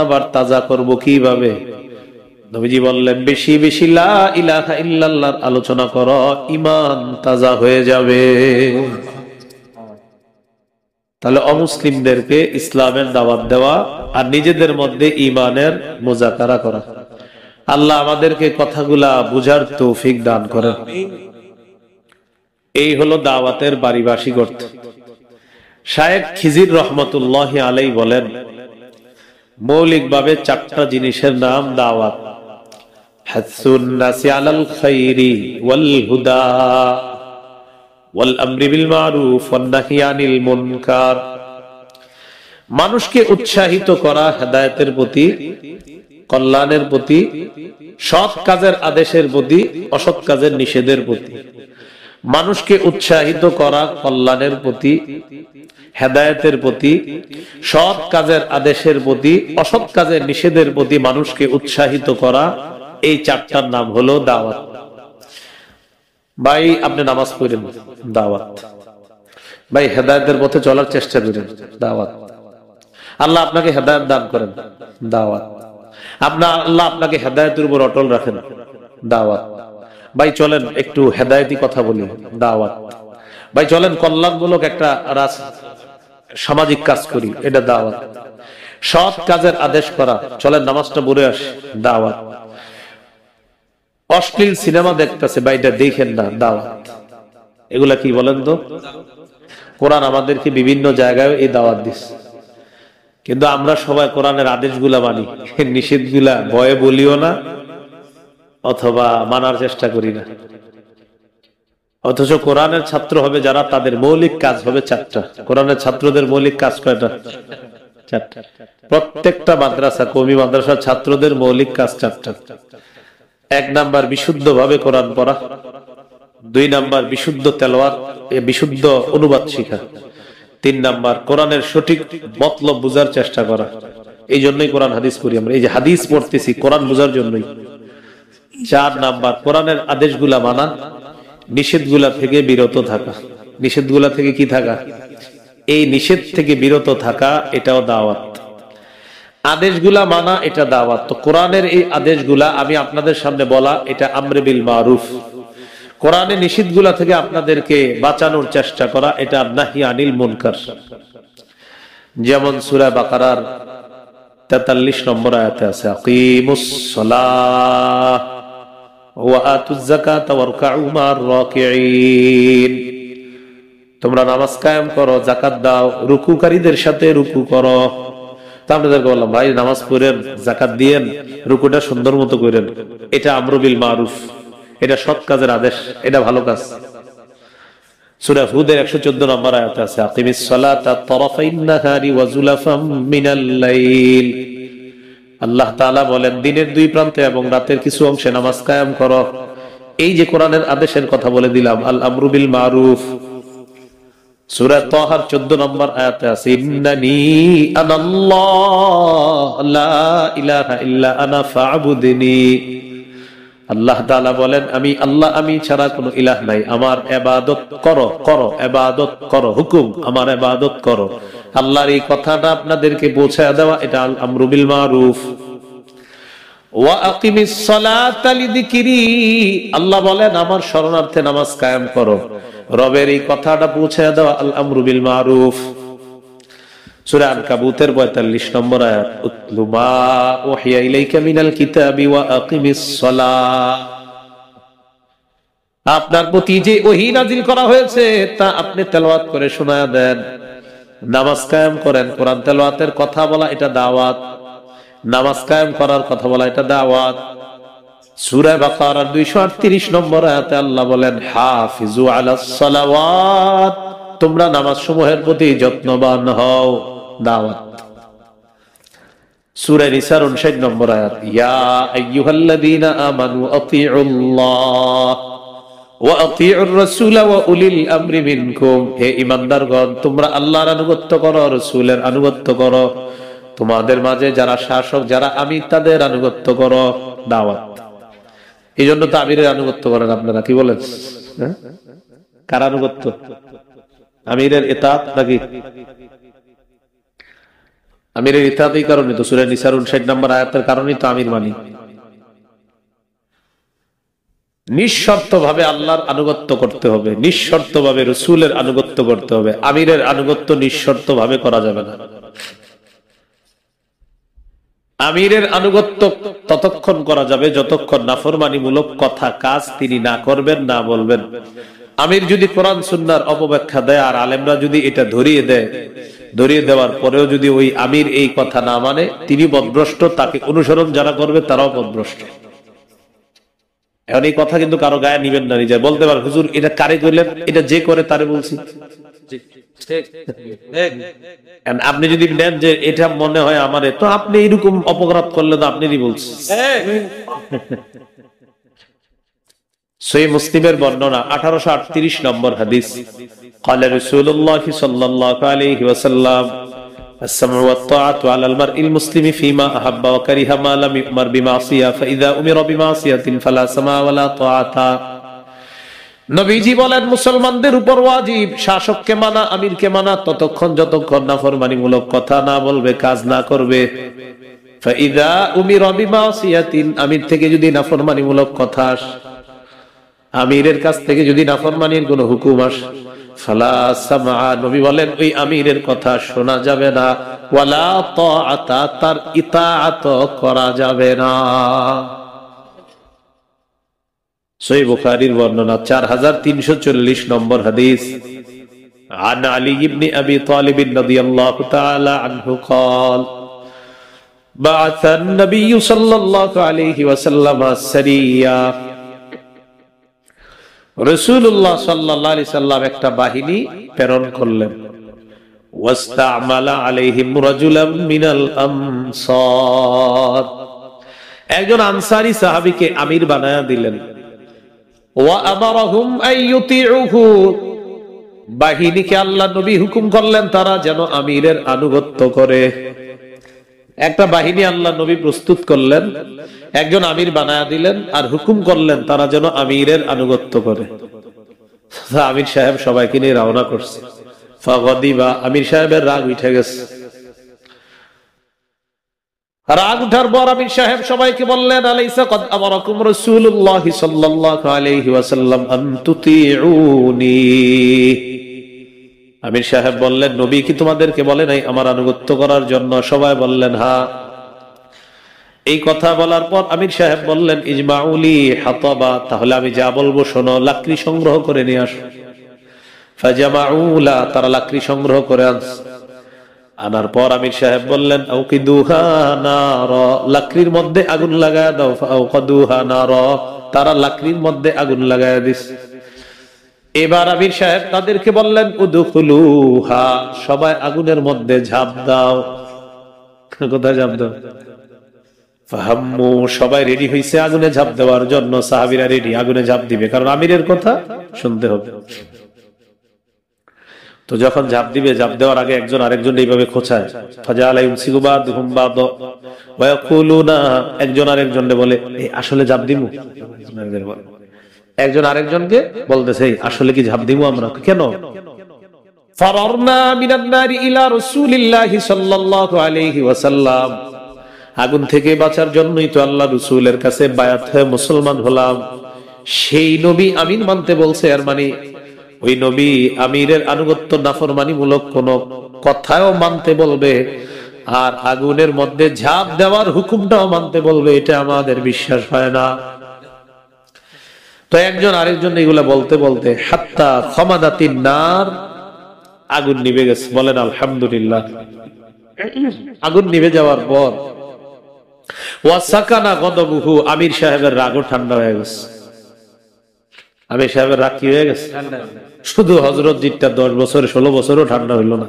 আবার তাজা করব কিভাবে? নবীজি বললেন, বেশি বেশি লা ইলাহা ইল্লাল্লাহর আলোচনা করো, ঈমান তাজা হয়ে যাবে। তাহলে অমুসলিমদেরকে ইসলামের দাওয়াত দেওয়া আর নিজেদের মধ্যে ঈমানের মুযাকারা করা। আল্লাহ আমাদেরকে কথাগুলা বুঝার তৌফিক দান করেন। এই হলো দাওয়াতের পারিভাষিক অর্থ। শায়েখ খিজির রহমতুল্লাহি আলাইহি বলেন, মৌলিকভাবে চারটা জিনিসের নাম দাওয়াত: হাসসুন নাসি আলাল খাইরি ওয়াল হুদা ওয়াল আমরি বিল মারুফ ওয়ান নাহি আনিল মুনকার। মানুষকে উৎসাহিত করা হেদায়েতের প্রতি, কল্যাণের প্রতি, সৎ কাজের আদেশের প্রতি, অসৎ কাজের নিষেধের প্রতি। মানুষকে উৎসাহিত করা কল্যাণের প্রতি, হেদায়েতের প্রতি, সৎ কাজের আদেশের প্রতি, অসৎ কাজের নিষেধের প্রতি মানুষকে উৎসাহিত করা, এই চারটার নাম হলো দাওয়াত। ভাই আপনি নামাজ পড়েন, দাওয়াত। ভাই হেদায়েতের পথে চলার চেষ্টা করেন, দাওয়াত। আল্লাহ আপনাকে হেদায়েত দান করেন, দাওয়াত। আল্লাহ আপনাকে হেদায়েতের উপর অটল রাখেন, দাওয়াত। ভাই চলেন একটু হেদায়েতি কথা বলি, দাওয়াত। ভাই চলেন কল্যাণমূলক একটা সামাজিক কাজ করি, এটা দাওয়াত। সৎ কাজের আদেশ করা, চলেন নামাজটা পড়ে আসি, দাওয়াত। অশ্লীল সিনেমা দেখতেছে, ভাই এটা দেখেন না, দাওয়াত। এগুলা কি বলেন তো? কোরআন আমাদেরকে বিভিন্ন জায়গায় এই দাওয়াত দিচ্ছে, কিন্তু আমরা সবাই কোরআনের আদেশগুলা মানি, নিষেধগুলা ভয়ে বলিও না অথবা মানার চেষ্টা করি না। অথচ কোরআনের ছাত্র হবে যারা, তাদের মৌলিক কাজ হবে চারটা। কোরআনের ছাত্রদের মৌলিক কাজ কয়টা? চারটা। প্রত্যেকটা মাদ্রাসা, কওমি মাদ্রাসার ছাত্রদের মৌলিক কাজ চারটা। 1 নাম্বার বিশুদ্ধ ভাবে কোরআন পড়া, 2 নাম্বার বিশুদ্ধ তেলাওয়াত, বিশুদ্ধ অনুবাদ শিখা, 3 নাম্বার কোরআনের সঠিক মতলব বুঝার চেষ্টা করা। এই জন্যই কোরআন হাদিস পড়ি আমরা, এই যে হাদিস পড়তেছি কোরআন বুঝার জন্যই। 4 নাম্বার কোরআনের আদেশগুলা মানা, নিষেধগুলা থেকে বিরত থাকা। নিষেধগুলা থেকে কি থাকা? এই নিষেধ থেকে বিরত থাকা, এটাও দাওয়াত। আদেশগুলা মানা, এটা দাওয়াত। তো কোরআনের এই আদেশগুলা আমি আপনাদের সামনে বলা, এটা আমরে বিল মারুফ। কোরআনের নিষেধগুলা থেকে আপনাদেরকে বাঁচানোর চেষ্টা করা, এটা নাহি আনিল মুনকার। যেমন সূরা বাকারার 43 নম্বর আয়াতে আছে, আকিমুস সালাহ ওয়া আতুজ যাকাতা ওয়ারকাউ মা'আর রাকিঈন। তোমরা নামাজ কায়েম করো, যাকাত দাও, রুকুকারীদের সাথে রুকু করো। তা আপনাদেরকে বললাম, ভাই নামাজ পড়েন, যাকাত দিয়েন, রুকুটা সুন্দর মতো করেন, এটা আমরু বিল মারুফ, এটা সৎ কাজের আদেশ, এটা ভালো কাজ। সূরা হুদের 114 নম্বর আয়াতে আছে, আকিমিস সালাতা তারাফাইন নাহারি ওয়া যুলাফাম মিনাল লাইল। আল্লাহ তাআলা বলেন, দিনের 2 প্রান্তে এবং রাতের কিছু অংশে নামাজ কায়েম করো। এই যে কোরআনের আদেশের কথা বলে দিলাম, আল আমরু বিল মারুফ। সূরা তাহার 14 নম্বর আয়াতে আছে, ইন্নানি আনাল্লাহ লা ইলাহা ইল্লা আনা ফা'বুদনি। আল্লাহ তাআলা বলেন, আমি আল্লাহ, আমি ছাড়া কোনো ইলাহ নাই, আমার ইবাদত করো, করো ইবাদত করো, হুকুম আমার ইবাদত করো। আল্লাহর এই কথাটা আপনাদেরকে পৌঁছায় দেওয়া, এটা আল আমরু বিল মারুফ। ওয়া আকিমিস সালাতা লিযিকরি। আল্লাহ বলেন, আমার শরণার্থে নামাজ কায়েম করো। রবের এই কথাটা পৌঁছায় দেওয়া, আল আমরু বিল মারুফ। সূরা আনকাবুতের 45 নম্বর আয়াত, উতলু মা উহিয়া ইলাইকা মিনাল কিতাবি ওয়া আকিমিস সালাহ। আপনার প্রতি যে ওহী নাযিল করা হয়েছে তা আপনি তেলাওয়াত করে শোনায়া দেন, নামাজ কায়েম করেন। কোরআন তেলাওয়াতের কথা বলা, এটা দাওয়াত। নামাজ কায়েম করার কথা বলা, এটা দাওয়াত। সূরা বাকারার 238 নম্বর আয়াতে আল্লাহ বলেন, হাফিজু আলাস সালাওয়াত, তোমরা নামাজ সমূহের প্রতি যত্নবান হও, দাওয়াত। সূরা নিসার 59 নম্বর আয়াত, ইয়া আইয়ুহাল্লাযীনা আমানু আতিউল্লাহ ওয়া আতিউর রাসূল ওয়া উলিল আমরি মিনকুম। হে ঈমানদারগণ, তোমরা আল্লাহর আনুগত্য করো, রাসূলের আনুগত্য করো। তোমাদের মাঝে যারা শাসক, যারা আমির, তাদের আনুগত্য করো, দাওয়াত। এই জন্য তো আমিরের আনুগত্য করেন আপনারা, কি বলেন? কার আনুগত্য? আমিরের ইতাআত নাকি? আমিরের ইতাআত এই কারণে তো সূরা নিসার 59 নম্বর আয়াতের কারণেই তো আমির মানি। নিঃশর্ত ভাবে আল্লাহর আনুগত্য করতে হবে, নিঃশর্ত ভাবে রাসূলের আনুগত্য করতে হবে। আমিরের আনুগত্য নিঃশর্ত ভাবে করা যাবে না। আমিরের আনুগত্য ততক্ষণ করা যাবে যতক্ষণ নাফরমানিমূলক কথা কাজ তিনি না করবেন, না বলবেন। আমির যদি কোরআন সুন্নাহর অপব্যাখ্যা দেয় আর আলেমরা যদি এটা ধরিয়ে দেয়, ধরিয়ে দেওয়ার পরেও যদি ওই আমির এই কথা না মানে, তিনি পথভ্রষ্ট, তাকে অনুসরণ যারা করবে তারাও পথভ্রষ্ট। এখন এই কথা কিন্তু কারো গায়ে নিবেন না, নিজে বলতে পারেন হুজুর এটা কারে কইলেন, এটা যে করে তারে বলছি। আপনি যদি নেন যে এটা মনে হয় আমারে, তো আপনি এরকম অপরাধ করলে তো আপনারই বলছেন। সহিহ মুসলিমের বর্ণনা 1838 নম্বর হাদিস, قال رسول الله صلى الله عليه وسلم السمع والطاعة على المرء المسلم فيما أحب وكره ما لم يؤمر بمعصية فإذا أمر بمعصية فلا سمع ولا طاعة। নবীজি বলেন মুসলমানদের উপর ওয়াজিব শাসককে মানা, আমিরকে মানা ততক্ষণ যতক্ষণ নাফরমানিমূলক কথা না বলবে, কাজ না করবে। ফাইদা উমিরা বিমাসিয়াতিন, আমির থেকে যদি নাফরমানিমূলক কথা আসে, আমিরের কাছ থেকে যদি নাফরমানির কোনো হুকুম আসে, ফালা সামা, নবী বলেন ওই আমিরের কথা শোনা যাবে না, ওয়ালা তাআতা, তার ইতাআত করা যাবে না। সহিহ বুখারীর বর্ণনা 4340 নম্বর হাদিস, عن علي بن أبي طالب رضي الله تعالى عنه قال بعث النبي صلى الله عليه وسلم سريا। রাসূলুল্লাহ সাল্লাল্লাহু আলাইহি সাল্লাম একটা বাহিনী প্রেরণ করলেন। ওয়াস্তা'মালা আলাইহিম রাজুলাম মিনাল আনসার, একজন আনসারী সাহাবীকে আমির বানায়া দিলেন। ওয়া আমারাহুম আইয়ুতিউহু, বাহিনীকে আল্লাহ নবী হুকুম করলেন তারা যেন আমিরের আনুগত্য করে। একটা বাহিনী আল্লাহ নবী প্রস্তুত করলেন, একজন আমির বানায়া দিলেন, আর হুকুম করলেন তারা যেন আমিরের আনুগত্য করে। আমির সাহেব সবাইকে নিয়ে রওনা করছে। ফাগাদিবা, আমির সাহেবের রাগ উঠে গেছে। রাগ উঠার পর আমির সাহেব সবাইকে বললেন, আলাইসা কদ আমারাকুম রাসূলুল্লাহ সাল্লাল্লাহু আলাইহি ওয়াসাল্লাম আন তুতিউনি। আমির সাহেব বললেন, নবী কি তোমাদেরকে বলে নাই আমার আনুগত্য করার জন্য? সবাই বললেন হ্যাঁ। এই কথা বলার পর আমির সাহেব বললেন, ইজমাউলি হাতাবা, তাহলে আমি যা বলবো শোনো, লাকড়ি সংগ্রহ করে নিয়ে আসো। ফাজামাউলা, তারা লাকড়ি সংগ্রহ করে আনার পর আমির সাহেব বললেন, আউকিদুহা নারা, লাকড়ির মধ্যে আগুন লাগায় দাও। ফাউকাদুহা নারা, তারা লাকড়ির মধ্যে আগুন লাগায় দিস। এবার আমির সাহেব তাদেরকে বললেন, উদখুলুহা, সবাই আগুনের মধ্যে ঝাঁপ দাও। কোথায় ঝাঁপ দাও? ফাহাম্মু, সবাই রেডি হইছে আগুনে ঝাঁপ দেওয়ার জন্য। সাহাবীরা রেডি, আগুনে ঝাঁপ দিবে, কারণ আমিরের কথা শুনতে হবে। তো যখন ঝাঁপ দিবে, ঝাঁপ দেওয়ার আগে একজন আরেকজন এইভাবে খোঁচায়। ফাজালা ইউমসিকু বাদহুম বাদ ওয়া ইয়াকুলুনা, একজন আরেকজনকে বলে, এই আসলে ঝাঁপ দিমু? একজন আরেকজনকে বলতেছে, আসলে কি ঝাঁপ দিমু আমরা? কেন? ফারারনা মিনান নারি ইলা রাসূলিল্লাহি সাল্লাল্লাহু আলাইহি ওয়াসাল্লাম, আগুন থেকে বাঁচার জন্যই তো আল্লাহ রাসূলের কাছে বায়াত হয়ে মুসলমান হলাম। সেই নবী আমিন মানতে বলছে, আর মানে ওই নবী আমিরের আনুগত্য নাফরমানিমূলক কোন কথাও মানতে বলবে, আর আগুনের মধ্যে ঝাঁপ দেওয়ার হুকুমটাও মানতে বলবে, এটা আমাদের বিশ্বাস হয় না। তো একজন আরেকজন এগুলা বলতে বলতে হাত্তা খামাদাতিন নার, আগুন নিভে গেছে। বলেন আলহামদুলিল্লাহ। আগুন নিভে যাওয়ার পর ওয়াসাকানা গদবুহু, আমির সাহেবের রাগও ঠান্ডা হয়ে গেছে। আমির সাহেবের রাগ কি হয়ে গেছে? শুধু হযরত জিতটা 10 বছর 16 বছরও ঠান্ডা হইল না।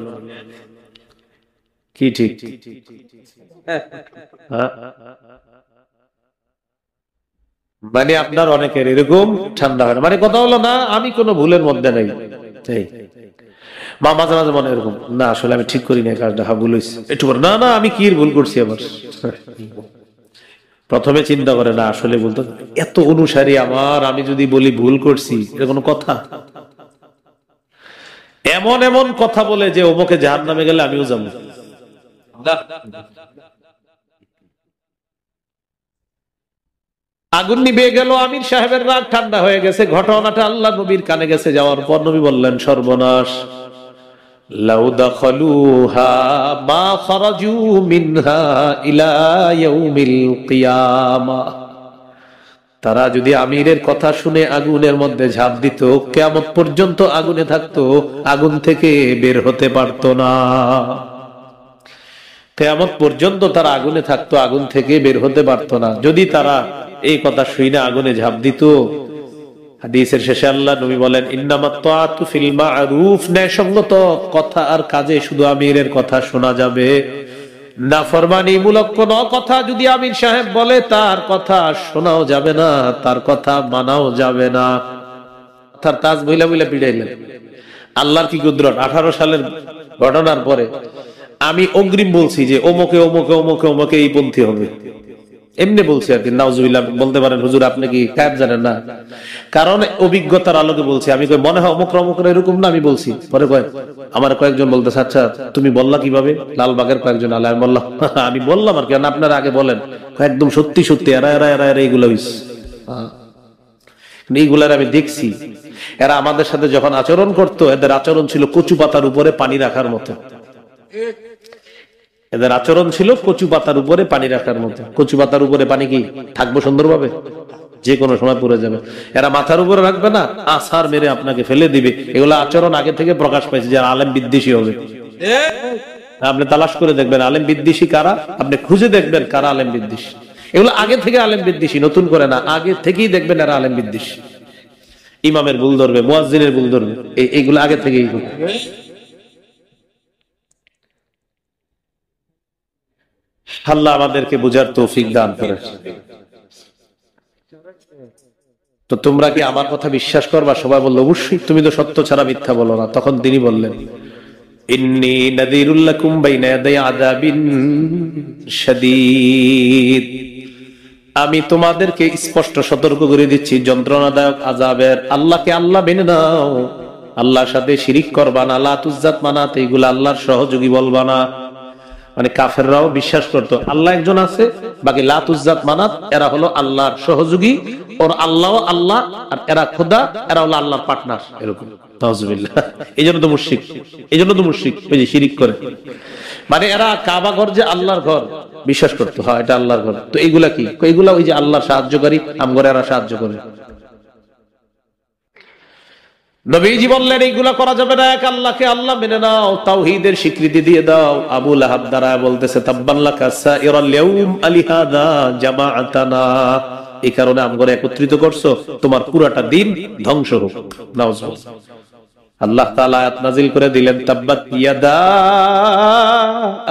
কি ঠিক? মানে আপনার অনেকের এরকম ঠান্ডা হয় না, মানে কথা হলো না আমি কোনো ভুলের মধ্যে নাই। মা মাঝে মাঝে মনে এরকম, না আসলে আমি ঠিক করি না কাজটা, ভুল হয়েছে একটু, না না আমি কি ভুল করছি আবার। প্রথমে চিন্তা করে না আসলে বলতো, এত অনুসারী আমার, আমি যদি বলি ভুল করছি, এটা কোনো কথা? এমন এমন কথা বলে যে অমুকে জাহান্নামে গেলে আমিও যাবো। আগুন নিভে গেল, আমির সাহেবের রাগ ঠান্ডা হয়ে গেছে। ঘটনাটা আল্লাহ নবীর কানে গেছে, যাওয়ার পর নবী বললেন, সর্বনাশ, লাউ দাখালুহা মা খারাজু মিনহা ইলা ইয়াউমিল কিয়ামাহ। তারা যদি আমিরের কথা শুনে আগুনের মধ্যে ঝাঁপ দিত, কিয়ামত পর্যন্ত আগুনে থাকতো, আগুন থেকে বের হতে পারতো না। কিয়ামত পর্যন্ত তারা আগুনে থাকতো, আগুন থেকে বের হতে পারতো না, যদি তারা এই কথা শুনে আগুনে ঝাঁপ দিত। হাদিসের শেষে আল্লাহ নবী বলেন, ইন্নামাত তাআতু ফিল মা'রুফ, ন্যায়সঙ্গত কথা আর কাজে শুধু আমিরের কথা শোনা যাবে। নাফরমানি মূলক কোন কথা যদি আমির সাহেব বলে, তার কথা শোনাও যাবে না, তার কথা মানাও যাবে না। তার তাজ বইলা বইলা পিড়াইলেন। আল্লাহর কি কুদরত! 18 সালের ঘটনার পরে আমি অগ্রিম বলছি যে অমুকে অমুকে অমুকে অমুকে এই পন্থী হবে, এমনি বলছি আর কি। নাউজুবিল্লাহ বলতে পারেন, হুজুর আপনি কি গায়েব জানেন না? কারণ অভিজ্ঞতার আলোকে বলছি। আমি কই মনে হয় অমুক অমুক এরকম না, আমি বলছি। পরে কয় আমার কয়েকজন বলতেছে, আচ্ছা তুমি বললা কিভাবে? লালবাগের কয়েকজন আলে। আমি বললাম, আমি বললাম আর কি, আপনারা আগে বলেন। একদম সত্যি সত্যি এরা এরা এরা এরা এইগুলো হইছে। এইগুলার আমি দেখছি। এরা আমাদের সাথে যখন আচরণ করতো, এদের আচরণ ছিল কচু পাতার উপরে পানি রাখার মতো। এদের আচরণ ছিল কচু পাতার উপরে পানি রাখার মতো। কচু পাতার উপরে পানি কি থাকবো সুন্দরভাবে? যে কোনো সময় পড়ে যাবে। এরা মাথার উপরে রাখবে না, আছাড় মেরে আপনাকে ফেলে দিবে। এগুলো আচরণ আগে থেকে প্রকাশ পাইছে, যারা আলেম বিদ্বেষী হবে। আপনি তালাশ করে দেখবেন আলেম বিদ্বেষী কারা, আপনি খুঁজে দেখবেন কারা আলেম বিদ্বেষী। এগুলো আগে থেকে আলেম বিদ্বেষী, নতুন করে না, আগে থেকেই দেখবেন এরা আলেম বিদ্বেষী। ইমামের ভুল ধরবে, মুয়াজ্জিনের ভুল ধরবে, এইগুলো আগে থেকেই। আল্লাহ আমাদেরকে বুঝার তৌফিক দান করে। তো তোমরা কি আমার কথা বিশ্বাস করবা? সবাই বলল অবশ্যই, তুমি তো সত্য ছাড়া মিথ্যা বলো না। তখন তিনি বললেন, ইন্নী নাযীরুল লাকুম বাইনা ইয়াদাই আযাবিন শাদীদ, আমি তোমাদেরকে স্পষ্ট সতর্ক করে দিচ্ছি যন্ত্রণাদায়ক আযাবের। আল্লাহকে আল্লাহ মেনে নাও, আল্লাহর সাথে শিরিক করবা না, লাতুজ্জাত মানাত, এইগুলা আল্লাহর সহযোগী বলবা না। মানে কাফেররাও বিশ্বাস করতো আল্লাহ একজন আছে, বাকি লাতুজ্জাত মানাত এরা হলো আল্লাহর সহযোগী, ওর আল্লাহ আল্লাহ, আর এরা খোদা, এরা হলো আল্লাহর পার্টনার, এরকম। নাউজুবিল্লাহ। এইজন্য তো মুশরিক, এইজন্য তো মুশরিক, ওই যে শিরিক করে। মানে এরা কাবা ঘর যে আল্লাহর ঘর বিশ্বাস করতো, হ্যাঁ এটা আল্লাহর ঘর। তো এইগুলা কি? এইগুলা ওই যে আল্লাহর সাহায্যকারী, আমগরে এরা সাহায্য করে। নবীজি বললেন এইগুলা করা যাবে না, এক আল্লাহকে আল্লাহ মেনে নাও, তাওহীদের স্বীকৃতি দিয়ে দাও। আবু লাহাব দ্বারা বলতেছে, তাব্বান লাকা সাইরাল ইয়াউম আলিহাদা জামাআতানা, এই কারণে আমগরে একত্রিত করছো, তোমার পুরাটা দিন ধ্বংস হোক। নাউজুবিল্লাহ। আল্লাহ তাআলা আয়াত নাযিল করে দিলেন, তাব্বাত ইয়াদা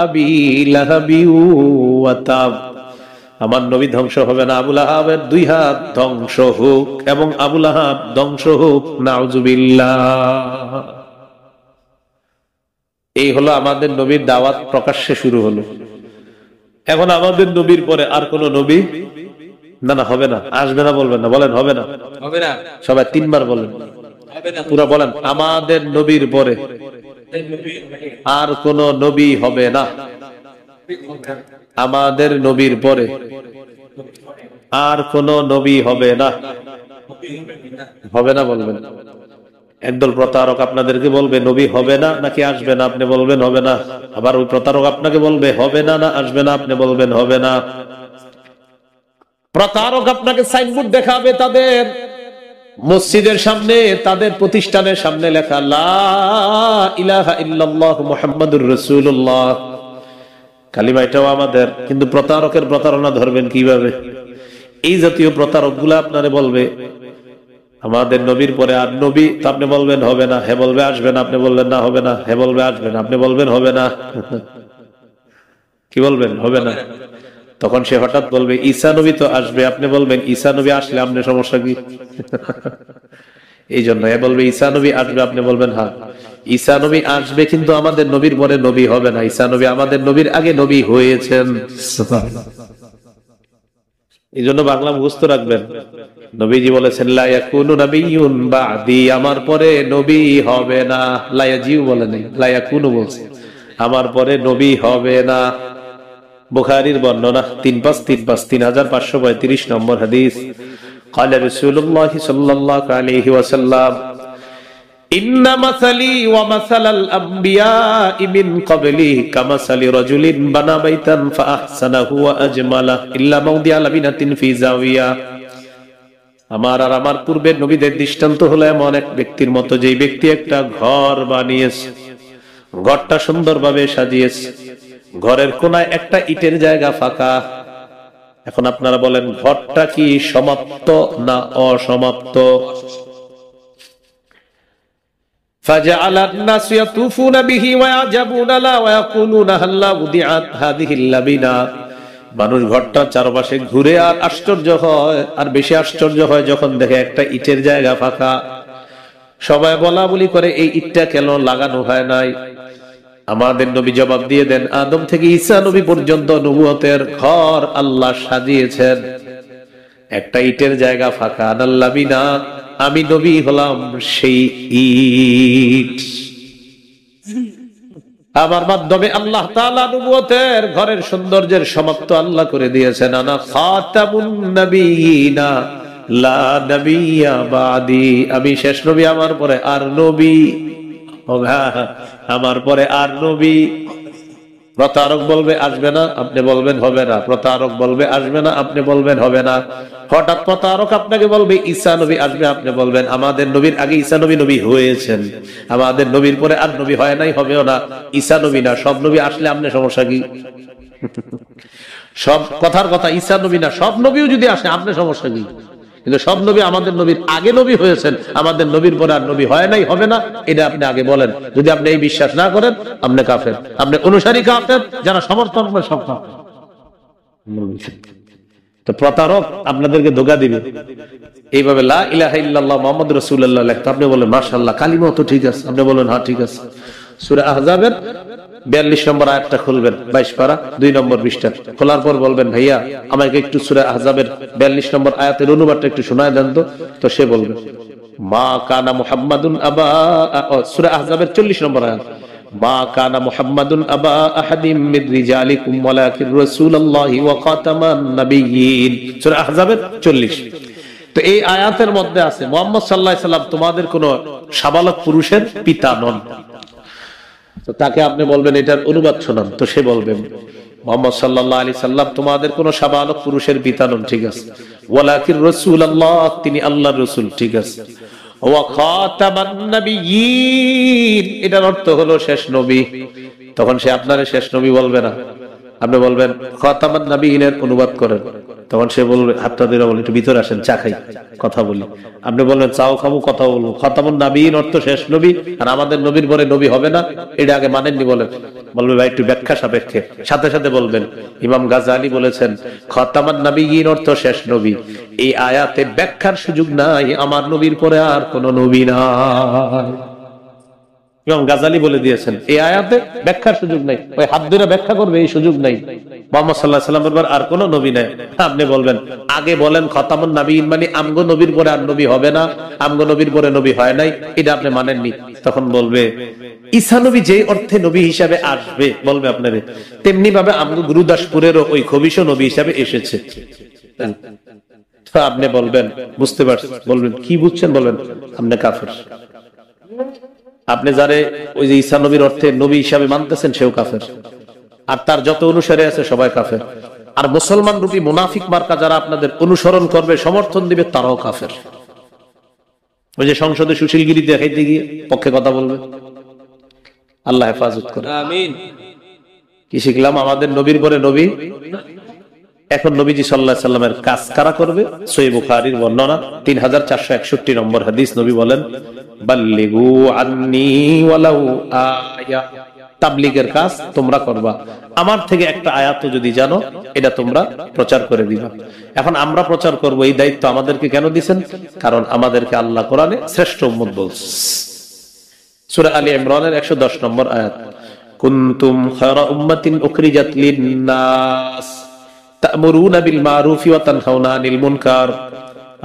আবি লাহাবি ওয়া তাব, আমার নবী ধ্বংস হবে না, আবু লাহাবের 2 হাত ধ্বংস হোক, এবং আবু লাহাব ধ্বংস হোক। নাউজুবিল্লাহ। এই হলো আমাদের নবীর দাওয়াত, প্রকাশ্যে শুরু হলো। এখন আমাদের নবীর পরে আর কোন নবী না, না হবে না, আসবে না বলবেন না, বলেন হবে না, হবে না। সবাই 3 বার বলেন, পুরো বলেন, আমাদের নবীর পরে আর কোন নবী হবে না। আমাদের নবীর পরে আর কোন নবী হবে না। হবে না বলবেন। একদল প্রতারক আপনাদেরকে বলবে নবী হবে না নাকি আসবে না, আপনি বলবেন হবে না। আবার ওই প্রতারক আপনাকে বলবে হবে না না আসবে না, আপনি বলবেন হবে না। প্রতারক আপনাকে সাইনবোর্ড দেখাবে তাদের মসজিদের সামনে, তাদের প্রতিষ্ঠানের সামনে লেখা লা ইলাহা ইল্লাল্লাহ মুহাম্মাদুর রাসূলুল্লাহ, কালিমা এটাও আমাদের। কিন্তু প্রতারকের প্রতারণা ধরবেন কিভাবে? এই জাতীয় প্রতারক গুলা আপনারে বলবে আমাদের নবীর পরে আর নবী, তো আপনি বলবেন হবে না, হে বলবে আসবে না, আপনি বলবেন না হবে না, হে বলবে আসবে না, আপনি বলবেন হবে না। কি বলবেন? হবে না। তখন সে হঠাৎ বলবে ঈসা নবী তো আসবে, আপনি বলবেন ঈসা নবী আসলে আপনার সমস্যা কি? এই জন্য এ বলবে ঈসা নবী আসবে, আপনি বলবেন হ্যাঁ ঈসা নবী আসবে, কিন্তু আমাদের নবীর পরে নবী হবে না। ঈসা নবী আমাদের নবীর আগে নবী হয়েছেন। এই জন্য বাংলা মুখস্থ রাখবেন। নবীজি বলেছেন লা ইয়াকুনু নাবিয়্যুন বা'দি, আমার পরে নবী হবে না। লা ইয়াজিউ বলে নাই, লা ইয়াকুনু বলছে। আমার পরে নবী হবে না। বুখারীর বর্ণনা 3535 নম্বর হাদিস। قال رسول الله صلى الله عليه وسلم إن مثلي ومثل الأنبياء من قبلي كمثل رجل بنى بيتا فأحسنه وأجمله إلا موضع لبنة في زاوية। আমার আর আমার পূর্বের নবীদের দৃষ্টান্ত হলো এমন এক ব্যক্তির মতো, যে ব্যক্তি একটা ঘর বানিয়েছে, ঘরটা সুন্দরভাবে সাজিয়েছে, ঘরের কোনায় একটা ইটের জায়গা ফাঁকা। এখন আপনারা বলেন, ঘরটা কি সমাপ্ত না অসমাপ্ত? فجعل الناس يطوفون به ويعجبون له ويقولون هل وضعت هذه اللبنة। মানুষ ঘরটা চারপাশে ঘুরে আর আশ্চর্য হয়, আর বেশি আশ্চর্য হয় যখন দেখে একটা ইটের জায়গা ফাঁকা। সবাই বলা বলি করে, এই ইটটা কেন লাগানো হয় নাই? আমাদের নবী জবাব দিয়ে দেন, আদম থেকে ঈসা নবী পর্যন্ত নবুয়তের ঘর আল্লাহ সাজিয়েছেন, একটা ইটের জায়গা ফাঁকা। আনাল্লাবিনা, আমি নবী হলাম সেই ইট। আমার মাধ্যমে আল্লাহ তাআলা নবুয়তের ঘরের সৌন্দর্যের সমাপ্ত আল্লাহ করে দিয়েছেন। আনা খাতামুন নবিয়িনা লা নবিয়্যা বাদি, আমি শেষ নবী, আমার পরে আর নবী, আমার পরে আর নবী। প্রতারক বলবে আসবে না, আপনি বলবেন হবে না। প্রতারক বলবে আসবে না, আপনি বলবেন হবে না। হঠাৎ প্রতারক আপনাকে বলবে ঈসা নবী আসবে, আপনি বলবেন আমাদের নবীর আগে ঈসা নবী নবী হয়েছেন, আমাদের নবীর পরে আর নবী হয় নাই, হবেও না। ঈসা নবী না, সব নবী আসলে আপনি সমস্যা কি? সব কথার কথা, ঈসা নবী না, সব নবীও যদি আসে আপনি সমস্যা কি? কিন্তু সব নবী আমাদের নবীর আগে নবী হয়েছেন, আমাদের নবীর পরে আর নবী হয় নাই, হবে না, এটা আপনি আগে বলেন। যদি আপনি এই বিশ্বাস না করেন, আপনি কাফের, আপনি অনুসারী কাফের, যারা সমর্থন করে সব কাফের। তো প্রতারক আপনাদেরকে ধোঁকা দিবে এইভাবে, লা ইলাহা ইল্লাল্লাহ মুহাম্মাদুর রাসূলুল্লাহ লেখতে, আপনি বলেন মাশাআল্লাহ কালিমা তো ঠিক আছে, আপনি বলেন হ্যাঁ ঠিক আছে। সূরা আহজাবের 42 নম্বর আয়াতটা খুলবেন, 22 পারা 2 নম্বর পৃষ্ঠা। খোলার পর বলবেন, ভাইয়া আমাকে একটু সূরা আহজাবের 42 নম্বর আয়াতের অনুবাদটা একটু শোনায় দেন তো। তো সে বলবে, মা কানা মুহাম্মাদুন আবা, সূরা আহজাবের 40 নম্বর আয়াত, মা কানা মুহাম্মাদুন আবা আহাদিম মির রিজালিকুম ওয়ালাকিন রাসূলুল্লাহি ওয়া খাতামান নাবিয়্যিন। সূরা আহজাবের 40। তো এই আয়াতের মধ্যে আছে মুহাম্মদ সাল্লাল্লাহু আলাইহি সাল্লাম তোমাদের কোন সাবালক পুরুষের পিতা নন। তো তাকে আপনি বলবেন এটার অনুবাদ শোনান। তো সে বলবেন, মুহাম্মদ সাল্লাল্লাহু আলাইহি সাল্লাম তোমাদের কোন সাবালক পুরুষের পিতা নন, ঠিক আছে। ওয়ালাকিন রাসূলুল্লাহ, তিনি আল্লাহর রাসূল, ঠিক আছে। ওয়া খাতামান নাবিয়্যিন, এটার অর্থ হলো শেষ নবী। তখন সে আপনারে শেষ নবী বলবে না, আপনি বলবেন খাতামান নাবিয়্যিনের অনুবাদ করেন। তখন সে বলবে, হাতটা ধরে বলে একটু ভিতরে আসেন, চা খাই, কথা বলি। আপনি বলবেন চাও খাবো, কথা বলবো। খাতামুন নাবিয়্যিন অর্থ শেষ নবী, আর আমাদের নবীর পরে নবী হবে না, এটা আগে মানেননি। বলবে ভাই একটু ব্যাখ্যা সাপেক্ষে। সাথে সাথে বলবেন, ইমাম গাজালি বলেছেন খাতামুন নাবিয়্যিন অর্থ শেষ নবী। এই আয়াতে ব্যাখ্যার সুযোগ নাই, আমার নবীর পরে আর কোন নবী নাই। ইমাম গাজালি বলে দিয়েছেন এই আয়াতে ব্যাখ্যার সুযোগ নাই, ওই হাত ধরে ব্যাখ্যা করবে এই সুযোগ নাই। মুহাম্মদ সাল্লাল্লাহু আলাইহি ওয়াসাল্লামের পর আর কোন নবী নাই। আপনি বলবেন আগে বলেন খাতামুন নাবিয়্যিন মানে আমগো নবীর পরে আর নবী হবে না, আমগো নবীর পরে নবী হয় নাই, এটা আপনি মানেননি। তখন বলবে ঈসা নবী যে অর্থে নবী হিসাবে আসবে, বলবে আপনারে তেমনি ভাবে আমগো গুরুদাসপুরেরও ওই খবিশ নবী হিসাবে এসেছে। তো আপনি বলবেন বুঝতে পারছেন, বলবেন কি বুঝছেন, বলবেন আপনি কাফের। আপনি যারে ওই যে ঈসা নবীর অর্থে নবী হিসাবে মানতেছেন সেও কাফের, আর তার যত অনুসারী আছে সবাই কাফের। আর মুসলমান রূপী মুনাফিক মার্কা যারা আপনাদের অনুসরণ করবে, সমর্থন দিবে, তারাও কাফের। ওই যে সংসদে সুশীলগিরি দেখাইতে গিয়ে পক্ষে কথা বলবে, আল্লাহ হেফাজত করে। আমিন। কি শিখলাম? আমাদের নবীর পরে নবী। এখন নবীজি সাল্লাল্লাহু আলাইহি সাল্লামের কাজ কারা করবে? সহিহ বুখারীর বর্ণনা 3461 নম্বর হাদিস, নবী বলেন বাল্লিগু আন্নী ওয়ালাউ আয়া, তাবলীগের কাজ তোমরা করবা, আমার থেকে একটা আয়াত যদি জানো এটা তোমরা প্রচার করে দিবা। এখন আমরা প্রচার করব, এই দায়িত্ব আমাদেরকে কেন দিবেন? কারণ আমাদেরকে আল্লাহ কোরআনে শ্রেষ্ঠ উম্মত বলছে। সূরা আলী ইমরানের 110 নম্বর আয়াত, কুনতুম খায়রা উম্মাতিন উখরিজাত লিন-নাস তা'মুরুনা বিল মারুফি ওয়া তানহাউনা আনিল মুনকার।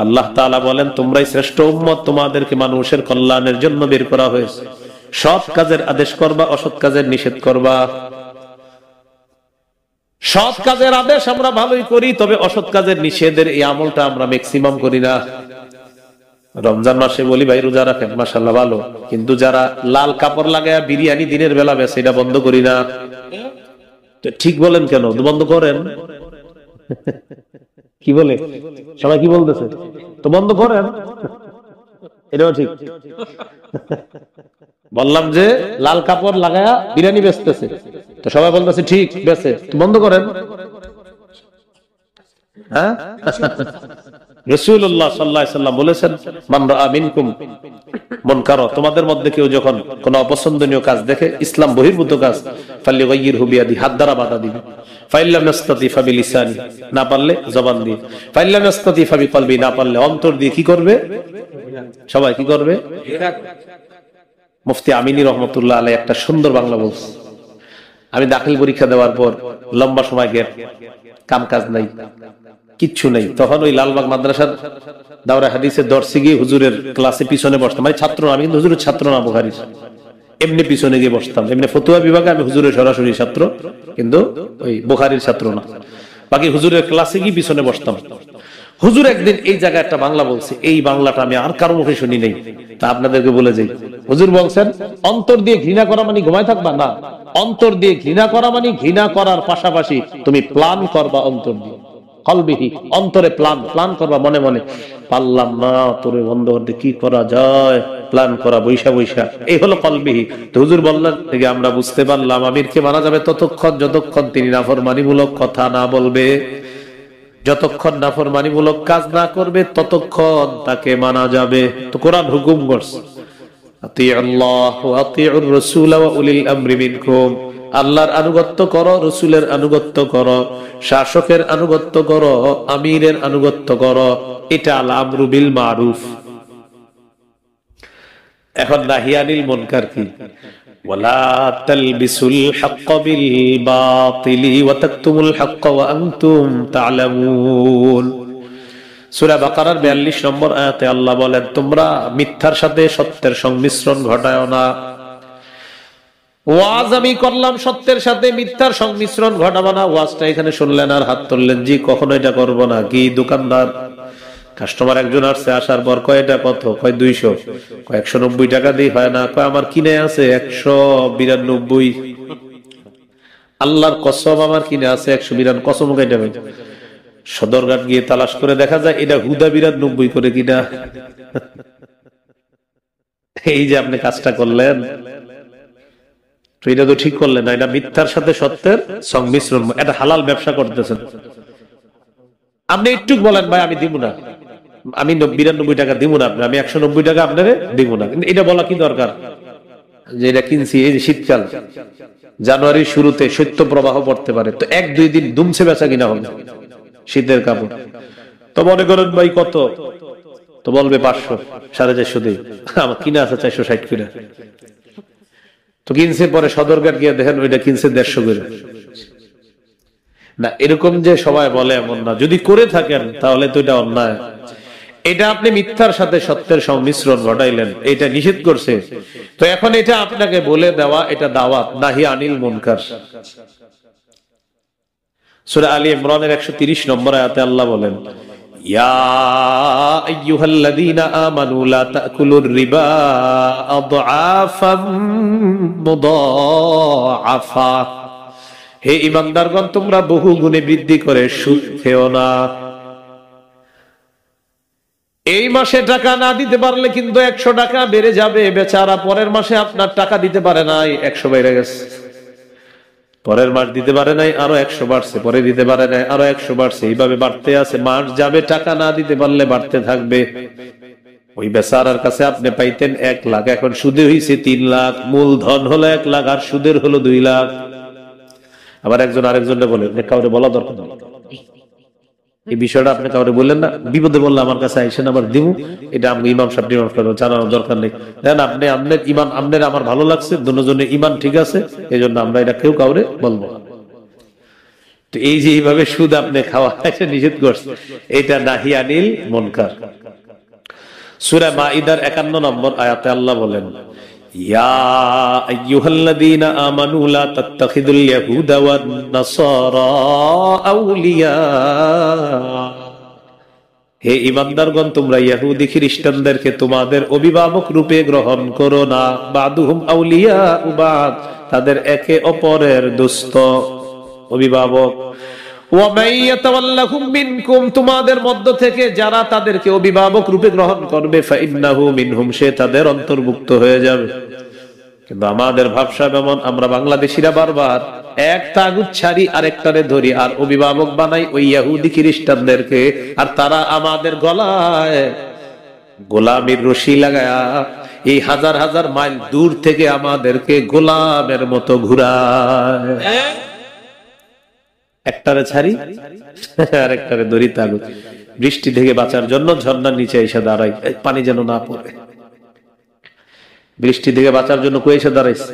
আল্লাহ তাআলা বলেন তোমরাই শ্রেষ্ঠ উম্মত, তোমাদেরকে মানুষের কল্যাণের জন্য বের করা হয়েছে। সৎ কাজের আদেশ করবা, অসৎ কাজের নিষেধ করবা। সৎ কাজের আদেশ আমরা ভালোই করি, তবে অসৎ কাজের নিষেধের এই আমলটা আমরা ম্যাক্সিমাম করি না। রমজান মাসে বলি ভাই রোজা রাখেন, মাশাআল্লাহ ভালো, কিন্তু যারা লাল কাপড় লাগায় বিরিয়ানি দিনের বেলা বেচে, এটা বন্ধ করি না। তো ঠিক বলেন কেন বন্ধ করেন? কি বলে সবাই, কি বলতেছে? তো বন্ধ করেন, এটাও ঠিক। বললাম যে লাল কাপড় লাগায়া বিরিয়ানি বেচতেছে, তো সবাই বলতেছে ঠিক বেচে, তো বন্ধ করেন। হ্যাঁ, রাসূলুল্লাহ সাল্লাল্লাহু আলাইহি ওয়াসাল্লাম বলেছেন, মান রাআ মিনকুম মুনকারা, তোমাদের মধ্যে কেউ যখন কোন অপছন্দনীয় কাজ দেখে, ইসলাম বহির্ভূত কাজ, ফালিগাইয়িরহু বিয়াদি, হাত দ্বারা বাধা দিবে। ফাইল্লাম ইস্তাতি ফাবিলিসানি, না পারলে জবান দিয়ে। ফাইল্লাম ইস্তাতি ফাবিকলবি, না পারলে অন্তর দিয়ে। কি করবে? সবাই কি করবে? মুফতি আমিনী রহমতুল্লাহ আলাইহি একটা সুন্দর বাংলা বলছে। আমি দাখিল পরীক্ষা দেওয়ার পর লম্বা সময় গ্যাপ, কাম কাজ নাই, কিচ্ছু নেই, তখন ওই লালবাগ মাদ্রাসার দাওরা হাদিসের দর্শে গিয়ে হুজুরের ক্লাসে পিছনে বসতাম। আমি ছাত্র না, আমি কিন্তু হুজুরের ছাত্র না বুখারীর, এমনি পিছনে গিয়ে বসতাম। এমনি ফতুয়া বিভাগে আমি হুজুরের সরাসরি ছাত্র, কিন্তু ওই বুখারীর ছাত্র না। বাকি হুজুরের ক্লাসে গিয়ে পিছনে বসতাম। হুজুর একদিন এই জায়গায় একটা বাংলা বলছে, এই বাংলাটা আমি আর কারো মুখে শুনি নাই, তা আপনাদেরকে বলে যাই। হুজুর বলছেন, অন্তর দিয়ে ঘৃণা করা মানে ঘুমায় থাকবা না, অন্তর দিয়ে ঘৃণা করা মানে ঘৃণা করার পাশাপাশি তুমি প্ল্যান করবা অন্তর দিয়ে। কলবিহি, অন্তরে প্ল্যান করবা মনে মনে, পারলাম না তোরে বন্ধ করতে, কি করা যায়, প্ল্যান করা বৈশা বৈশা, এই হলো কলবিহি। তো হুজুর বললেন থেকে আমরা বুঝতে পারলাম আমিরকে মানা যাবে ততক্ষণ যতক্ষণ তিনি নাফরমানিমূলক কথা না বলবে, যতক্ষণ নাফরমানিমূলক কাজ না করবে ততক্ষণ তাকে মানা যাবে। তো কোরআন হুকুম করছে, আতিউল্লাহ ওয়া আতিউর রাসূল ওয়া উলিল আমরি মিনকুম, আল্লাহর আনুগত্য করো, রাসূলের আনুগত্য করো, শাসকের আনুগত্য করো, আমিরের আনুগত্য করো। এটা আল আমরু বিল মারুফ। এখন নাহি আনিল মুনকার কি? ওয়ালা তালবিসুল হক বিল বাতিলি ওয়া তাকতুমুল হক ওয়া আনতুম তা'লামুন। সূরা বাকারার 42 নম্বর আয়াতে আল্লাহ বলেন, তোমরা মিথ্যার সাথে সত্যের সংমিশ্রণ ঘটায়ো না। ওয়াজ আমি করলাম, সত্যের সাথে মিথ্যার সংমিশ্রণ ঘটাবো না। ওয়াজটা এখানে শুনলেন আর হাত তুললেন, জি কখনো এটা করবো না। কি দোকানদার, কাস্টমার একজন আসছে, আসার পর কয় এটা কত, কয় 200, কয় 190 টাকা দিয়ে হয় না, কয় আমার কিনে আছে 192। আল্লাহর কসম আমার কিনে আছে 192, কসম কয়টা? সদরঘাট গিয়ে তালাশ করে দেখা যায় এটা হুদা 92 করে কিনা। এই যে আপনি কাজটা করলেন, তো এটা তো ঠিক করলেন না, এটা মিথ্যার সাথে সত্যের সংমিশ্রণ, এটা হালাল ব্যবসা করতেছেন। আপনি একটু বলেন ভাই আমি দিব না, আমি 92 টাকা দিব না, আমি 190 টাকা আপনারে দিব না, কিন্তু এটা বলা কি দরকার যে এটা কিনছি, এই যে শীতকাল, জানুয়ারির শুরুতে শৈত্য প্রবাহ পড়তে পারে, তো 1-2 দিন দুমছে বেচা কিনা হবে শীতের কাপড়। তো মনে করেন ভাই কত, তো বলবে 500, 450 দিয়ে, আমার কিনা আছে 460 করে। তো কিনছে, পরে সদরঘাট গিয়ে দেখেন ওইটা কিনছে 150 করে। না, এরকম যে সবাই বলে এমন না, যদি করে থাকেন তাহলে তো এটা অন্যায়। এটা আপনি মিথ্যার সাথে সত্যের সংমিশ্রণ ঘটাইলেন, এটা নিষেধ করছে। তো এখন এটা আপনাকে বলে দেওয়া, এটা দাওয়াত, নাহি আনিল মুনকার। সূরা আলী ইমরানের 130 নম্বর আয়াতে আল্লাহ বলেন, ইয়া আইয়ুহাল্লাযীনা আমানু লা তাকুলুর রিবা আদআফাম মুদাআফা, হে ঈমানদারগণ তোমরা বহু গুণে বৃদ্ধি করে সুদ খেও না। এই মাসে টাকা না দিতে পারলে কিন্তু 100 টাকা বেড়ে যাবে, বেচারা পরের মাসে আপনার টাকা দিতে পারে নাই, 100 বেড়ে গেছে। পরের মাস দিতে পারে নাই, আরো 100 বাড়ছে, পরে দিতে পারে নাই, আরো 100 বাড়ছে, এইভাবে বাড়তে আছে। মাস যাবে, টাকা না দিতে পারলে বাড়তে থাকবে। ওই বেচারার কাছে আপনি পাইতেন 1 লাখ, এখন সুদে হইছে 3 লাখ, মূলধন হলো 1 লাখ আর সুদের হলো 2 লাখ। আবার একজন আরেকজনকে বলেন, কাউরে বলা দরকার নেই এই বিষয়টা, আপনি কাউরে বললেন না, বিপদে বললে আমার কাছে আইসেন, আবার দিব, এটা আমি ইমাম সাহেব জানানোর দরকার নেই। দেখেন আপনি, আপনার ইমান, আপনার আমার ভালো লাগছে, দুজনের ইমান ঠিক আছে, এই জন্য আমরা এটা কেউ কাউরে বলবো না। তো এই যে এইভাবে সুদ আপনি খাওয়া নিষেধ করছে, এটা নাহি আনিল মুনকার। সূরা মাইদার 51 নম্বর আয়াতে আল্লাহ বলেন, ইয়া আইয়ুহাল্লাযীনা আমানু লা তাত্তাখিযুল ইয়াহুদা ওয়ান নাসারা আউলিয়া, হে ঈমানদারগণ, তোমরা ইহুদি খ্রিস্টানদেরকে তোমাদের অভিভাবক রূপে গ্রহণ করো না। বাদুহুম আউলিয়া বাদ, তাদের একে অপরের দোস্ত, অভিভাবক। ওয়া মান ইয়াতাওয়াল্লাহুম মিনকুম, তোমাদের মধ্য থেকে যারা তাদেরকে অভিভাবক রূপে গ্রহণ করবে, ফাইন্নাহু মিনহুম, সে তাদের অন্তর্ভুক্ত হয়ে যাবে। কিন্তু আমাদের ভাবসা এমন, আমরা বাংলাদেশিরা বারবার এক তাগুত ছাড়ি আরেকটারে ধরি আর অভিভাবক বানাই ওই ইহুদি খ্রিস্টানদেরকে, আর তারা আমাদের গলায় গোলামির রশি লাগায়া এই হাজার হাজার মাইল দূর থেকে আমাদেরকে গোলামের মতো ঘুরায়। একটারে ছাড়ি আর একটারে ধরি তাগুত। বৃষ্টি থেকে বাঁচার জন্য ঝর্ণার নিচে এসে দাঁড়াই, পানি যেন না পড়ে। বৃষ্টি থেকে বাঁচার জন্য কই এসে দাঁড়াইছে?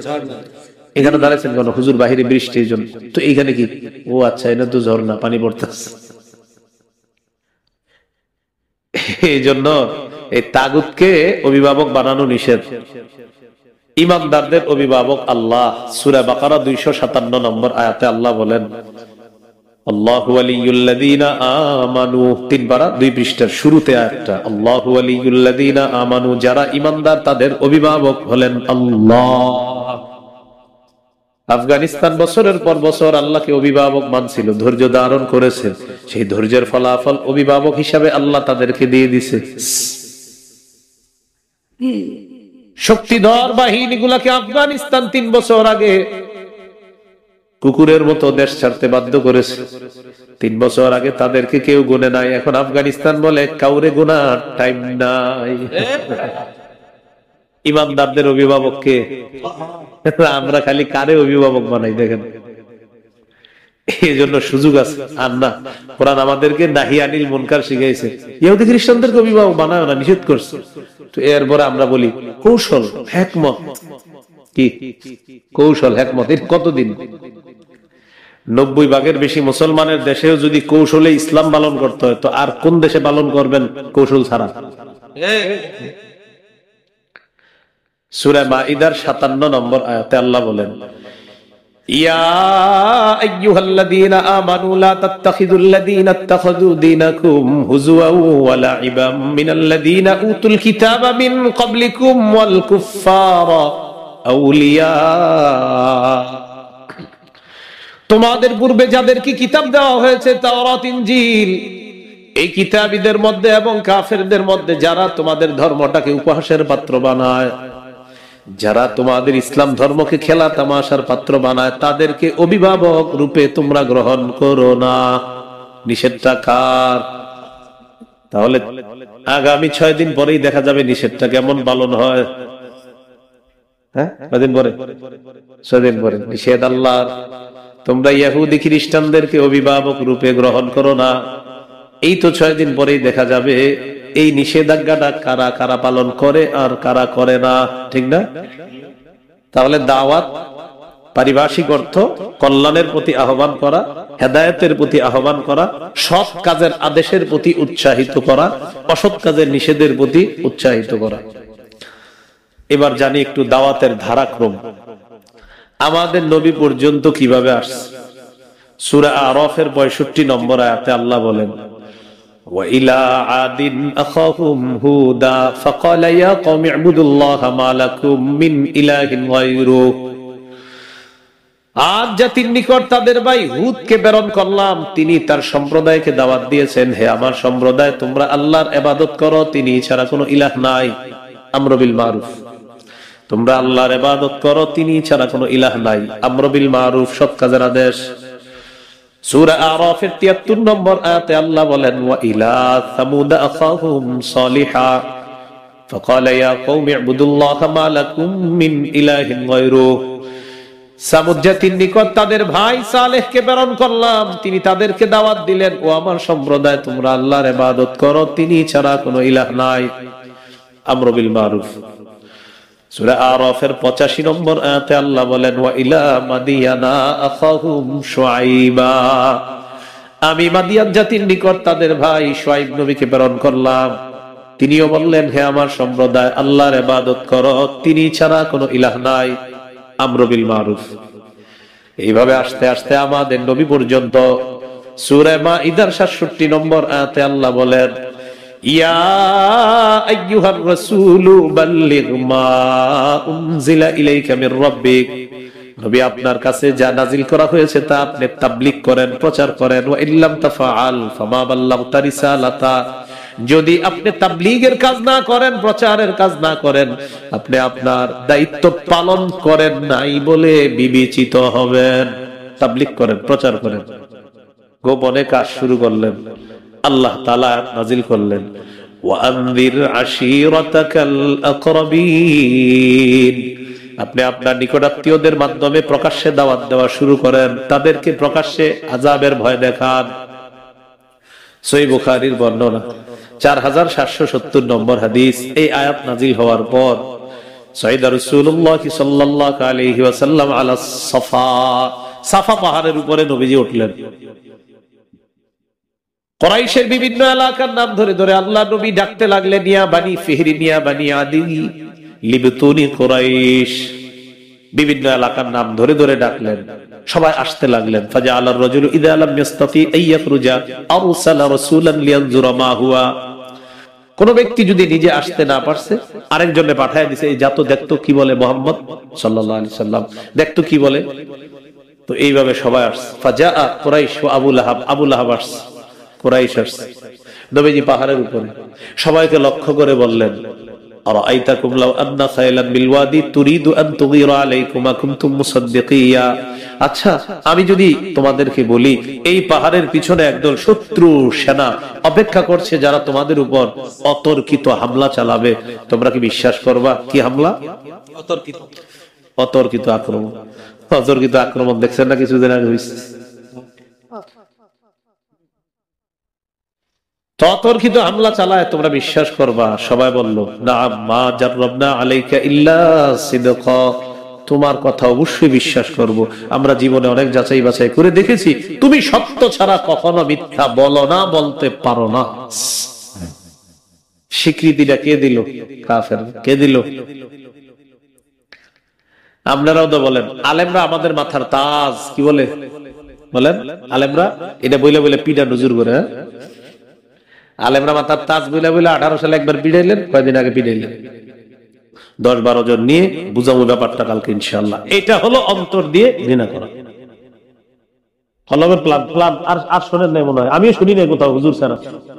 এখানে দাঁড়াইছেন কেন? হুজুর বাহিরে বৃষ্টির জন্য। তো এইখানে কি? ও আচ্ছা, এটা তো ঝর্ণা, পানি পড়তেছে। এই জন্য এই তাগুতকে অভিভাবক বানানো নিষেধ। ঈমানদারদের অভিভাবক আল্লাহ। সূরা বাকারা 257 নম্বর আয়াতে আল্লাহ বলেন, আল্লাহু ওয়ালিয়ুল্লাযীনা আমানু, 3 পারা 2 পৃষ্ঠার শুরুতে আয়াতটা, আল্লাহু ওয়ালিয়ুল্লাযীনা আমানু, যারা ঈমানদার তাদের অভিভাবক হলেন আল্লাহ। আফগানিস্তান বছরের পর বছর আল্লাহকে অভিভাবক মানছিল, ধৈর্য ধারণ করেছে, সেই ধৈর্যের ফলাফল অভিভাবক হিসাবে আল্লাহ তাদেরকে দিয়ে দিছে। শক্তিধর বাহিনীগুলাকে আফগানিস্তান 3 বছর আগে কুকুরের মতো দেশ ছাড়তে বাধ্য করেছে। 3 বছর আগে তাদেরকে কেউ গুনে নাই, এখন আফগানিস্তান বলে কাউরে গুনার টাইম নাই। ঈমানদারদের অভিভাবক কে? আমরা খালি কারে অভিভাবক বানাই দেখেন। এই জন্য সুযোগ আছে আর না। কোরআন আমাদেরকে নাহি আনিল মুনকার শিখাইছে, ইহুদি খ্রিস্টানদেরকে অভিভাবক বানায় না, নিষেধ করছে। তো এরপরে আমরা বলি কৌশল, হিকমত। কি কৌশল, হিকমত? এর কতদিন? 90 ভাগের বেশি মুসলমানের দেশেও যদি কৌশলে ইসলাম পালন করতে হয়, তো আর কোন দেশে পালন করবেন কৌশল ছাড়া? সূরা মাইদার 57 নম্বর আয়াতে আল্লাহ বলেন, ইয়া আইয়ুহাল্লাযীনা আমানু লা তাত্তাখিযুল্লাযীনা ইত্তাখাযু দীনাকুম হুজুওয়ান ওয়া লা'iবাম মিনাল্লাযীনা উতুল কিতাবা মিন ক্বাবলিকুম ওয়াল কুফফারা আউলিয়া, তোমাদের পূর্বে যাদেরকে কিতাব দেওয়া হয়েছে, তাওরাত ইনজিল, এই কিতাবীদের মধ্যে এবং কাফেরদের মধ্যে যারা তোমাদের ধর্মটাকে উপহাসের পাত্র বানায়, যারা তোমাদের ইসলাম ধর্মকে খেলা তামাশার পাত্র বানায়, তাদেরকে অভিভাবক রূপে তোমরা গ্রহণ করো না। নিষেধটা কার? তাহলে আগামী 6 দিন পরেই দেখা যাবে নিষেধটা কেমন পালন হয়। হ্যাঁ, কদিন পরে? 6 দিন পরে। নিষেধ আল্লাহর, তোমরা ইহুদি খ্রিস্টানদেরকে অভিভাবক রূপে গ্রহণ করো না। এই তো 6 দিন পরেই দেখা যাবে এই নিষেধাজ্ঞাটা কারা কারা পালন করে আর কারা করে না, ঠিক না? তাহলে দাওয়াত পারিভাষিক অর্থ কল্যাণের প্রতি আহ্বান করা, হেদায়েতের প্রতি আহ্বান করা, সৎ কাজের আদেশের প্রতি উৎসাহিত করা, অসৎ কাজের নিষেধের প্রতি উৎসাহিত করা। এবার জানি একটু দাওয়াতের ধারাক্রম। আমাদের নবী পর্যন্ত কিভাবে আসছে? সূরা আরাফের 65 নম্বর আয়াতে আল্লাহ বলেন, وَإِلَى عَادٍ أَخَاهُمْ هُودًا فَقَالَ يَا قَوْمِ اعْبُدُوا اللَّهَ مَا لَكُمْ مِنْ إِلَٰهٍ غَيْرُهُ, আদ জাতির নিকট তাদের ভাই হুদকে প্রেরণ করলাম, তিনি তার সম্প্রদায়কে দাওয়াত দিয়েছেন, হে আমার সম্প্রদায়, তোমরা আল্লাহর ইবাদত করো, তিনি ছাড়া কোনো ইলাহ নাই। আমর বিল মারুফ, তোমরা আল্লাহর ইবাদত করো, তিনি ছাড়া কোনো ইলাহ নাই। আমর বিল মারুফ, সৎ কাজের আদেশ। সূরা আরাফের 73 নম্বর আয়াতে আল্লাহ বলেন, ওয়া ইলা সামুদ আখাহুম সালিহা ফাকালা ইয়া কওমি ইবুদুল্লাহা মা লাকুম মিন ইলাহিন গায়রুহু, সামুদ জাতির নিকট তাদের ভাই সালেহকে প্রেরণ করলাম, তিনি তাদেরকে দাওয়াত দিলেন, ও আমার সম্প্রদায়, তোমরা আল্লাহর ইবাদত করো, তিনি ছাড়া কোনো ইলাহ নাই। আমর বিল মারুফ। সূরা আরাফের 85 নম্বর আয়াতে আল্লাহ বলেন, ওয়া ইলা মাদিয়ানা আখাহুম শুআইবা, আমি মাদিয়ান জাতির নিকট তাদের ভাই শুআইব নবীকে প্রেরণ করলাম, তিনিও বললেন, হে আমার সম্প্রদায়, আল্লাহর ইবাদত করো, তিনি ছাড়া কোনো ইলাহ নাই। আমরু বিল মারুফ। এইভাবে আস্তে আস্তে আমাদের নবী পর্যন্ত সূরা মাইদার 67 নম্বর আয়াতে আল্লাহ বলেন, ইয়া আইয়ুহার রাসূলু বাল্লিগ মা উনজিলা ইলাইকা মির রাব্বিক। নবী, আপনার কাছে যা নাজিল করা হয়েছে তা আপনি তাবলীগ করেন, প্রচার করেন। ওয়া ইল্লাম তাফআল ফামা বাল্লাগতা রিসালাতা। যদি আপনি তাবলীগের কাজ না করেন, প্রচারের কাজ না করেন, আপনি আপনার দায়িত্ব পালন করেন নাই বলে বিবেচিত হবেন। তাবলীগ করেন, প্রচার করেন, গোপনে কাজ শুরু করলেন। আল্লাহ তাআলা নাজিল করলেন, ওয়া আনযির আশীরাতাকাল আকরাবিন। আপনি আপনার নিকটাত্মীয়দের মাধ্যমে প্রকাশ্যে দাওয়াত দেওয়া শুরু করেন, তাদেরকে প্রকাশ্যে আযাবের ভয় দেখান। সহিহ বুখারীর বর্ণনা 4770 নম্বর হাদিস। এই আয়াত নাজিল হওয়ার পর সাইয়েদা রাসূলুল্লাহ সাল্লাল্লাহু আলাইহি ওয়াসাল্লাম আলা সাফা পাহাড়ের উপরে নবীজি উঠলেন। কুরাইশের বিভিন্ন এলাকার নাম ধরে ধরে আল্লাহ নবী ডাকতে লাগলেন, ইয়া বানি ফিহরি, ইয়া বানি আদি, লিবতুনি কুরাইশ। বিভিন্ন এলাকার নাম ধরে ধরে ডাকলেন, সবাই আসতে লাগলেন। ফাজাআলা আর-রাজুলু ইযা লাম ইস্তাতি আইয়াখরুজা আরসালা রাসূলান লিয়ানজুরা মা হুয়া। কোন ব্যক্তি যদি নিজে আসতে না পারছে, আরেকজনে পাঠায় দিছে, এই যা তো দেখতো কি বলে মুহাম্মদ সাল্লাল্লাহু আলাইহি সাল্লাম, দেখতো কি বলে। তো এইভাবে সবাই আসছে। ফাজাআ কুরাইশ ওয়া আবু লাহাব। আবু লাহাব আসছে, কুরাইশ আসছে। নবীজি পাহাড়ের উপরে সবাইকে লক্ষ্য করে বললেন, আরাআইতাকুম লাউ আন্না খায়লান বিল ওয়াদি তুরিদু আন তুগীরা আলাইকুম কুনতুম মুসাদ্দিকিয়া। আচ্ছা, আমি যদি তোমাদেরকে বলি এই পাহাড়ের পিছনে একদল শত্রু সেনা অপেক্ষা করছে যারা তোমাদের উপর অতর্কিত হামলা চালাবে, তোমরা কি বিশ্বাস করবা? কি হামলা? অতর্কিত আক্রমণ। অতর্কিত আক্রমণ দেখছেন না কিছুদিন আগে হয়েছে। অতর্কিত হামলা চালায়, তোমরা বিশ্বাস করবা? সবাই বলল, নাআম মা জাররাবনা আলাইকা ইল্লা সিদকা। তোমার কথা অবশ্যই বিশ্বাস করব, আমরা জীবনে অনেক যাচাই বাছাই করে দেখেছি, তুমি সত্য ছাড়া কখনো মিথ্যা বলো না, বলতে পারো না। স্বীকৃতিটা কে দিল? কাফের। কে দিল? আপনারাও তো বলেন আলেমরা আমাদের মাথার তাজ। কি বলে? বলেন আলেমরা এটা বইলে বলে পিডা নজুর করে। আলেমরা মাথার তাজ বইলে বলে 18 সালে একবার পিড়াইলেন, কয়েকদিন আগে পিড়াইলেন। 10-12 জন নিয়ে বুঝাবো ব্যাপারটা কালকে ইনশাআল্লাহ। এটা হলো অন্তর দিয়ে ঘৃণা করা। কলমের প্ল্যান আর শোনেন নাই মনে হয়, আমিও শুনি নাই কোথাও হুজুর ছাড়া।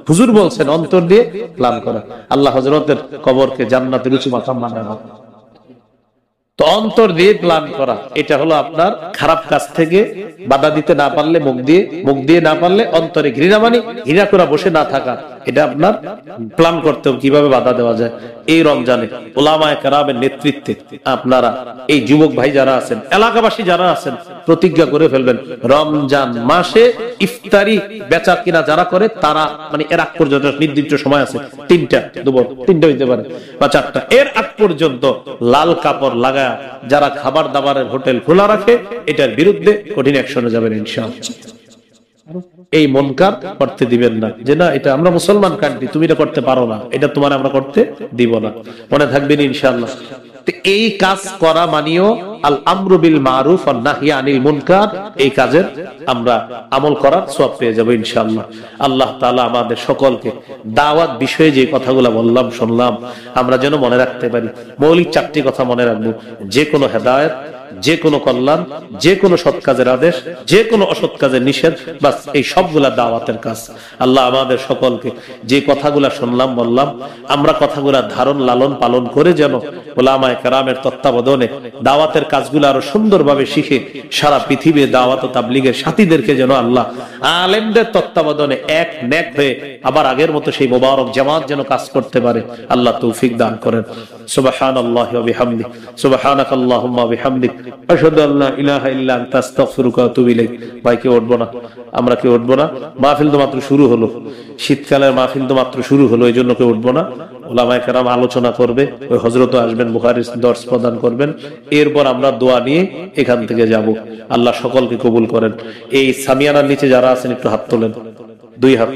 হুজুর বলছেন অন্তর দিয়ে প্ল্যান করা। আল্লাহ হযরতের কবরকে জান্নাতের উঁচু মাকাম বানায়। তো অন্তর দিয়ে প্ল্যান করা, এটা হলো আপনার খারাপ কাজ থেকে বাধা দিতে না পারলে মুখ দিয়ে না পারলে অন্তরে ঘৃণা, মানে ঘৃণা করে বসে না থাকা। এটা আপনার প্ল্যান করতে হবে কিভাবে বাধা দেওয়া যায়। এই রমজানে উলামায়ে কেরামের নেতৃত্বে আপনারা এই যুবক ভাই যারা আছেন, এলাকাবাসী যারা আছেন, প্রতিজ্ঞা করে ফেলবেন রমজান মাসে ইফতারি বেচা কিনা যারা করে তারা, মানে এর আগ পর্যন্ত নির্দিষ্ট সময় আছে, 3টা দুপুর 3টা হইতে পারে বা 4টা, এর আগ পর্যন্ত লাল কাপড় লাগা যারা খাবার দাবারের হোটেল খোলা রাখে, এটার বিরুদ্ধে কঠিন অ্যাকশনে যাবেন ইনশাআল্লাহ। এই মুনকার করতে দিবেন না, যে না এটা আমরা মুসলমান কান্ট্রি, তুমি এটা করতে পারো না, এটা তোমার আমরা করতে দিব না, মনে থাকবেন ইনশাআল্লাহ। এই কাজ করা মানিও আল আমরু বিল মারুফ ওয়ান নাহি আনিল মুনকার, এই কাজের আমরা আমল করার সওয়াব পেয়ে যাব ইনশাআল্লাহ। আল্লাহ তাআলা আমাদের সকলকে দাওয়াত বিষয়ে যে কথাগুলো বললাম শুনলাম আমরা যেন মনে রাখতে পারি। মৌলিক 4টি কথা মনে রাখবো, যে কোনো হেদায়েত, যে কোনো কল্যাণ, যে কোনো সৎ কাজের আদেশ, যে কোনো অসৎ কাজের নিষেধ, বাস এই সবগুলা দাওয়াতের কাজ। আল্লাহ আমাদের সকলকে যে কথাগুলা শুনলাম বললাম, আমরা কথাগুলা ধারণ লালন পালন করে যেন উলামায়ে কেরামের তত্ত্বাবধানে দাওয়াতের কাজগুলো আরো সুন্দরভাবে শিখে সারা পৃথিবীর দাওয়াত ও তাবলীগের সাথীদেরকে যেন আল্লাহ আলেমদের তত্ত্বাবধানে এক নেক হয়ে আবার আগের মতো সেই মোবারক জামাত যেন কাজ করতে পারে, আল্লাহ তৌফিক দান করেন। সুবহানাল্লাহি ওয়া বিহামদিহি, সুবহানাকাল্লাহুম্মা ওয়া বিহামদিক, আশহাদু আল্লা ইলাহা ইল্লা আনতা আস্তাগফিরুকা ওয়া আতুবু ইলাইক। ভাই কেউ উঠবো না, আমরা কেউ উঠবো না, মাহফিল তো মাত্র শুরু হলো, শীতকালের মাহফিল তো মাত্র শুরু হলো, এই জন্য কেউ উঠবো না। উলামায়ে কেরাম আলোচনা করবে, ওই হযরতও আসবেন, বুখারীর দর্স প্রদান করবেন, এরপর আমরা দোয়া নিয়ে এখান থেকে যাব। আল্লাহ সকলকে কবুল করেন। এই সামিয়ানার নিচে যারা আছেন একটু হাত তোলেন, 2 হাত।